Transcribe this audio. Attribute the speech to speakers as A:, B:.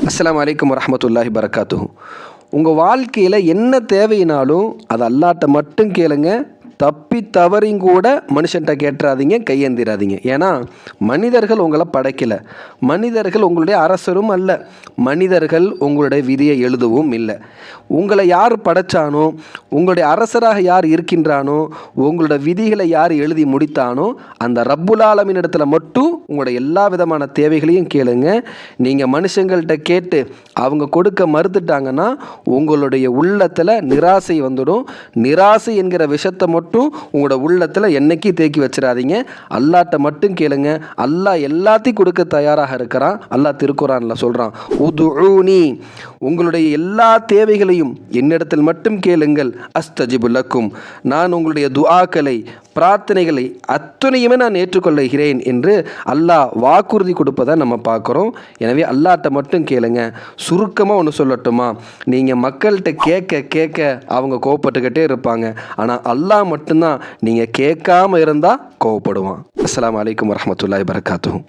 A: அஸ்ஸலாமு அலைக்கும் வரஹ்மத்துல்லாஹி பரக்காத்துஹு. உங்கள் வாழ்க்கையில் என்ன தேவையினாலும் அது அல்லாட்ட மட்டும் கேளுங்க. தப்பி தவறியும் கூட மனுஷன்ட்ட கேட்டுறாதீங்க, கையேந்திராதீங்க. ஏன்னா மனிதர்கள் உங்களை படைக்கலை, மனிதர்கள் உங்களுடைய அரசரும் அல்ல, மனிதர்கள் உங்களுடைய விதியை எழுதவும் இல்லை. உங்களை யார் படைச்சானோ, உங்களுடைய அரசராக யார் இருக்கின்றானோ, உங்களோட விதிகளை யார் எழுதி முடித்தானோ அந்த ரப்புல் ஆலமீன் இடத்துல மட்டும் உங்களுடைய எல்லா விதமான தேவைகளையும் கேளுங்க. நீங்கள் மனுஷங்கள்கிட்ட கேட்டு அவங்க கொடுக்க மறுத்துட்டாங்கன்னா உங்களுடைய உள்ளத்தில் நிராசை வந்துடும். நிராசை என்கிற விஷத்தை மட்டும் உங்களோட உள்ளத்தில் என்னைக்கு தேக்கி வச்சிடாதீங்க. அல்லாட்ட மட்டும் கேளுங்க. அல்லாஹ் எல்லாத்தையும் கொடுக்க தயாராக இருக்கிறான். அல்லாஹ் திருக்குரான்ல சொல்கிறான், உதுஊனி, உங்களுடைய எல்லா தேவைகளையும் என்னிடத்தில் மட்டும் கேளுங்கள், அஸ்தஜிபு லக்கும், நான் உங்களுடைய துஆக்களை பிரார்த்தனைகளை அத்துணையுமே நான் ஏற்றுக்கொள்ளுகிறேன் என்று அல்லாஹ் வாக்குறுதி கொடுப்பதை நம்ம பார்க்குறோம். எனவே அல்லாட்ட மட்டும் கேளுங்க. சுருக்கமாக ஒன்று சொல்லட்டுமா, நீங்கள் மக்கள்கிட்ட கேட்க கேட்க அவங்க கோவப்பட்டுக்கிட்டே இருப்பாங்க. ஆனால் அல்லாஹ் மட்டும்தான் நீங்கள் கேட்காம இருந்தால் கோவப்படுவான். அஸ்ஸலாமு அலைக்கும் வரஹ்மத்துல்லாஹி பரக்காத்துஹு.